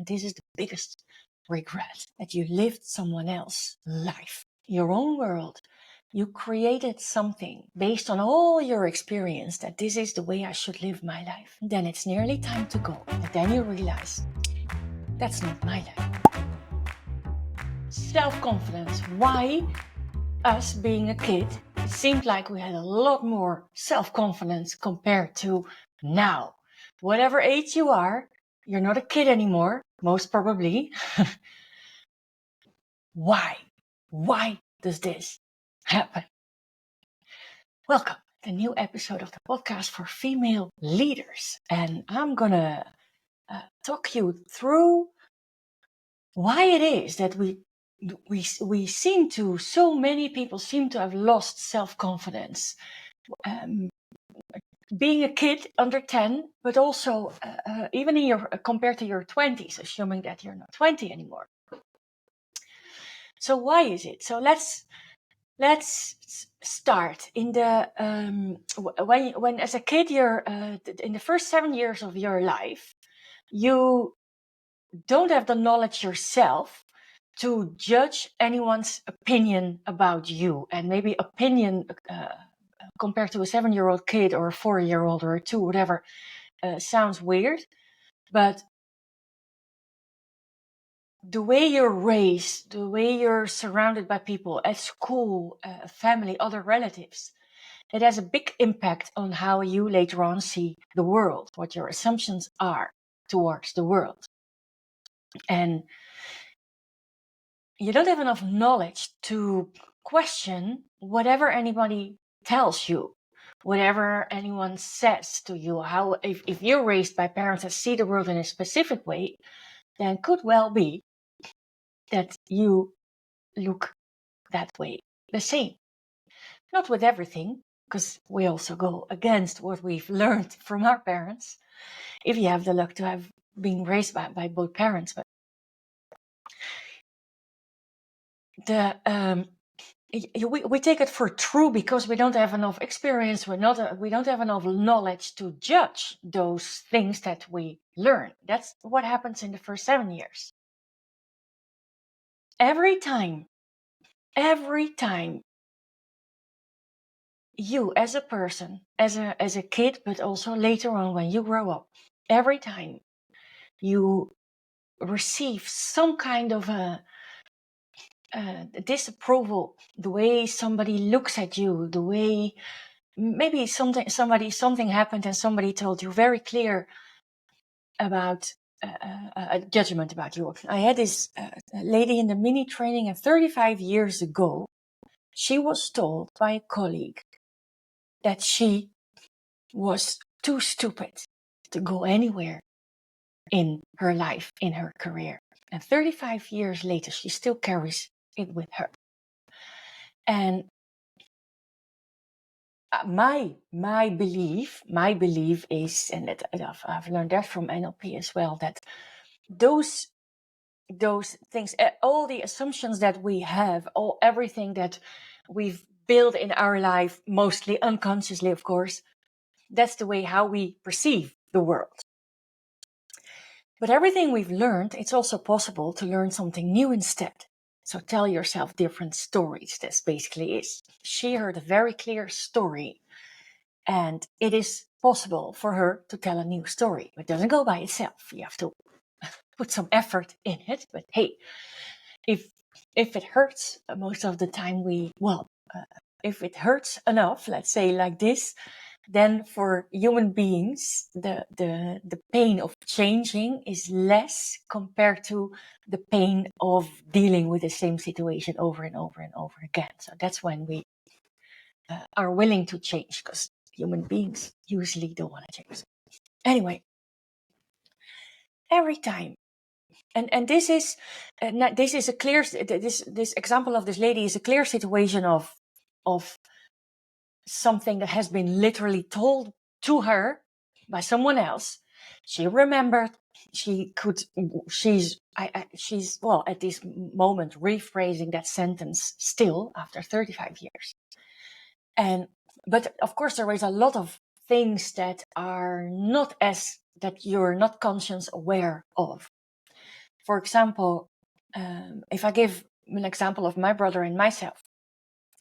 this is the biggest regret, that you lived someone else's life, your own world. You created something based on all your experience that this is the way I should live my life. Then it's nearly time to go. And then you realize that's not my life. Self-confidence. Why us being a kid, it seemed like we had a lot more self-confidence compared to now. Whatever age you are, you're not a kid anymore, most probably. Why? Why does this happen? Welcome to a new episode of the podcast for female leaders. And I'm gonna talk you through why it is that we seem to, so many people seem to have lost self-confidence. Being a kid under 10, but also even in your compared to your 20s, assuming that you're not 20 anymore. So why is it? So let's start in the when as a kid you're in the first 7 years of your life, you don't have the knowledge yourself to judge anyone's opinion about you, and maybe opinion compared to a 7-year-old kid or a 4-year-old or a 2, whatever, sounds weird, but the way you're raised, the way you're surrounded by people at school, family, other relatives, it has a big impact on how you later on see the world, what your assumptions are towards the world. And you don't have enough knowledge to question whatever anybody tells you, whatever anyone says to you. How if you're raised by parents that see the world in a specific way, then could well be that you look that way the same. Not with everything, because we also go against what we've learned from our parents, if you have the luck to have been raised by both parents. But we take it for true because we don't have enough experience, we don't have enough knowledge to judge those things that we learn. That's what happens in the first 7 years. Every time you as a person, as a kid, but also later on when you grow up, every time you receive some kind of a disapproval, the way somebody looks at you, the way maybe something happened and somebody told you very clear about a judgment about you. I had this lady in the mini training, and 35 years ago, she was told by a colleague that she was too stupid to go anywhere in her life, in her career. And 35 years later, she still carries it with her. And my belief is, and that I've learned that from NLP as well, that those things, all the assumptions that we have, everything that we've built in our life, mostly unconsciously, of course, that's the way how we perceive the world. But everything we've learned, it's also possible to learn something new instead. So tell yourself different stories. This basically is. She heard a very clear story, and it is possible for her to tell a new story. It doesn't go by itself. You have to put some effort in it. But hey, if it hurts, most of the time if it hurts enough, let's say like this, then for human beings, the pain of changing is less compared to the pain of dealing with the same situation over and over and over again. So that's when we are willing to change, because human beings usually don't want to change. Anyway, every time, and this is a clear, this example of this lady is a clear situation of something that has been literally told to her by someone else. She remembered, she's well, at this moment, rephrasing that sentence still after 35 years. But of course, there is a lot of things that are not that you're not conscious aware of. for example, if I give an example of my brother and myself,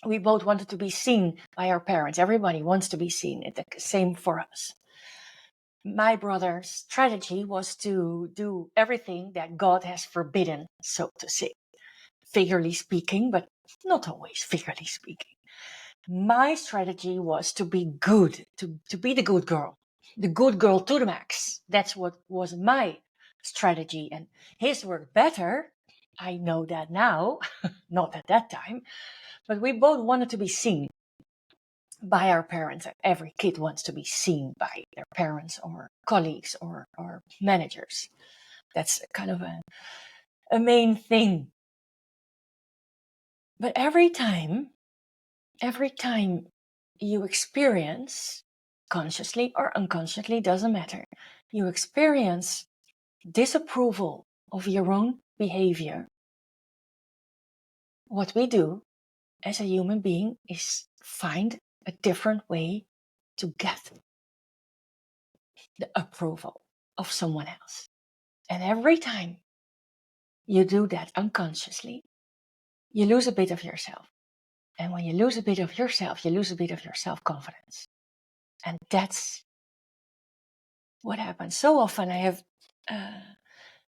we both wanted to be seen by our parents. Everybody wants to be seen. It's the same for us. My brother's strategy was to do everything that God has forbidden, so to say, figuratively speaking, but not always figuratively speaking. My strategy was to be good, to be the good girl to the max. That's what was my strategy, and his worked better. I know that now, not at that time, but we both wanted to be seen by our parents. Every kid wants to be seen by their parents or colleagues or managers. That's kind of a main thing. But every time you experience, consciously or unconsciously, doesn't matter, you experience disapproval of your own behavior, what we do as a human being is find a different way to get the approval of someone else. And every time you do that unconsciously, you lose a bit of yourself. And when you lose a bit of yourself, you lose a bit of your self-confidence. And that's what happens. So often I have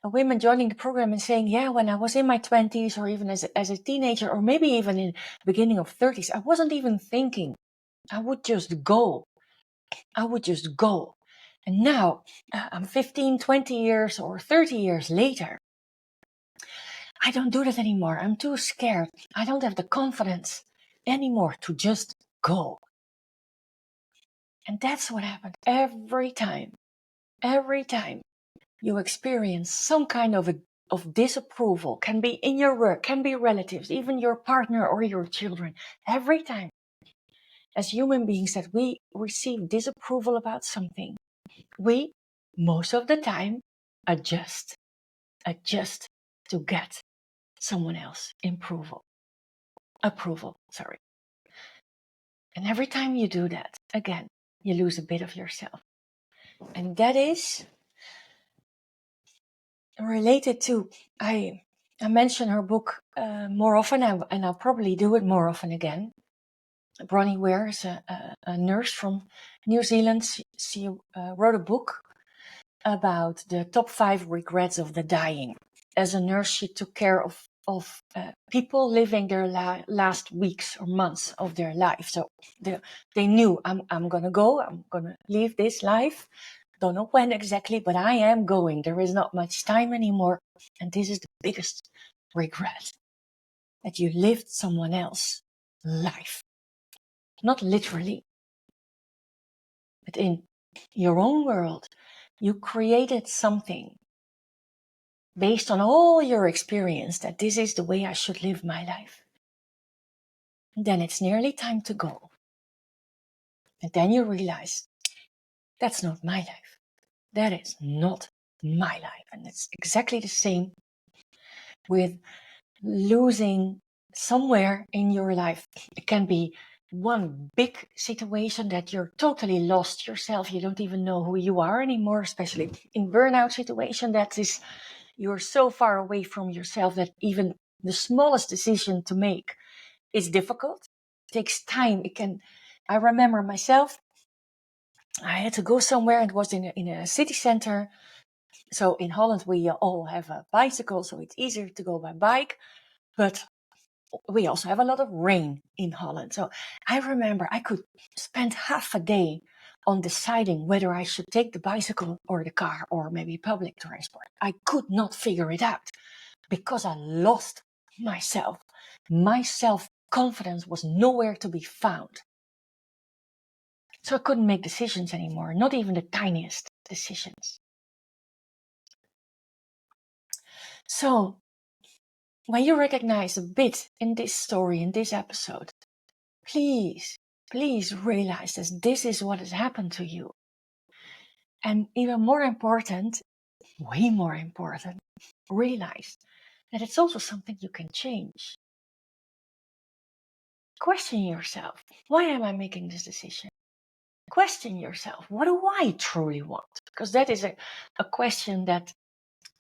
women joining the program and saying, yeah, when I was in my 20s or even as a teenager or maybe even in the beginning of 30s, I wasn't even thinking. I would just go. And now I'm 15, 20 years or 30 years later. I don't do that anymore. I'm too scared. I don't have the confidence anymore to just go. And that's what happened every time. Every time you experience some kind of disapproval, can be in your work, can be relatives, even your partner or your children. Every time, as human beings, that we receive disapproval about something, we, most of the time, adjust to get someone else approval. And every time you do that, again, you lose a bit of yourself. And that is related to, I mention her book more often, and I'll probably do it more often again. Bronnie Ware is a nurse from New Zealand. She wrote a book about the top 5 regrets of the dying. As a nurse, she took care of people living their last weeks or months of their life. So they knew, I'm going to go, I'm going to leave this life. Don't know when exactly, but I am going. There is not much time anymore. And this is the biggest regret, that you lived someone else's life. Not literally, but in your own world, you created something based on all your experience that this is the way I should live my life. And then it's nearly time to go. And then you realize, that's not my life. That is not my life. And it's exactly the same with losing somewhere in your life. It can be one big situation that you're totally lost yourself. You don't even know who you are anymore, especially in burnout situation. That is, you're so far away from yourself that even the smallest decision to make is difficult. It takes time. I remember myself, I had to go somewhere, and it was in a city center. So in Holland, we all have a bicycle, so it's easier to go by bike. But we also have a lot of rain in Holland. So I remember I could spend half a day on deciding whether I should take the bicycle or the car or maybe public transport. I could not figure it out because I lost myself. My self-confidence was nowhere to be found. So I couldn't make decisions anymore, not even the tiniest decisions. So when you recognize a bit in this story, in this episode, please realize that this is what has happened to you. And even more important, way more important, realize that it's also something you can change. Question yourself, why am I making this decision? Question yourself, what do I truly want? Because that is a question that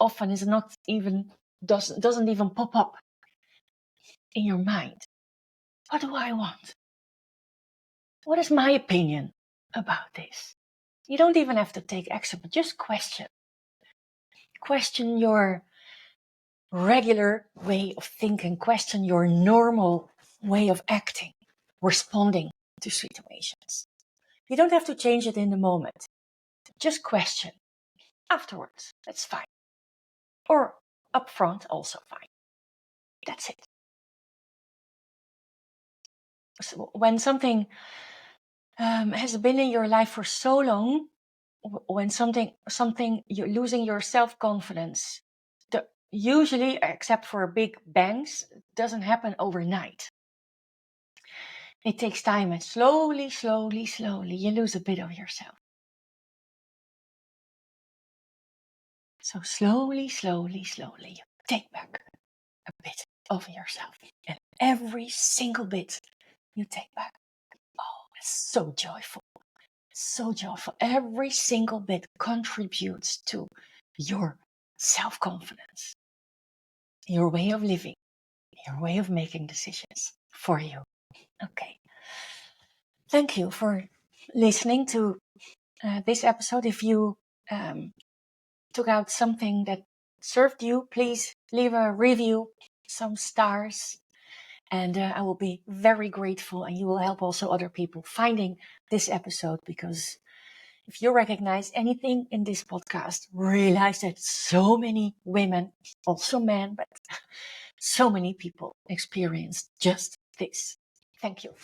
often is not even, doesn't even pop up in your mind. What do I want? What is my opinion about this? You don't even have to take action, but just question. Question your regular way of thinking, question your normal way of acting, responding to situations. You don't have to change it in the moment. Just question. Afterwards, that's fine. Or upfront, also fine. That's it. So when something has been in your life for so long, when something you're losing your self-confidence, usually, except for big bangs, doesn't happen overnight. It takes time, and slowly, you lose a bit of yourself. So slowly, you take back a bit of yourself. And every single bit you take back, oh, it's so joyful. So joyful. Every single bit contributes to your self-confidence, your way of living, your way of making decisions for you. Okay. Thank you for listening to this episode. If you took out something that served you, please leave a review, some stars, and I will be very grateful, and you will help also other people finding this episode, because if you recognize anything in this podcast, realize that so many women, also men, but so many people experience just this. Thank you.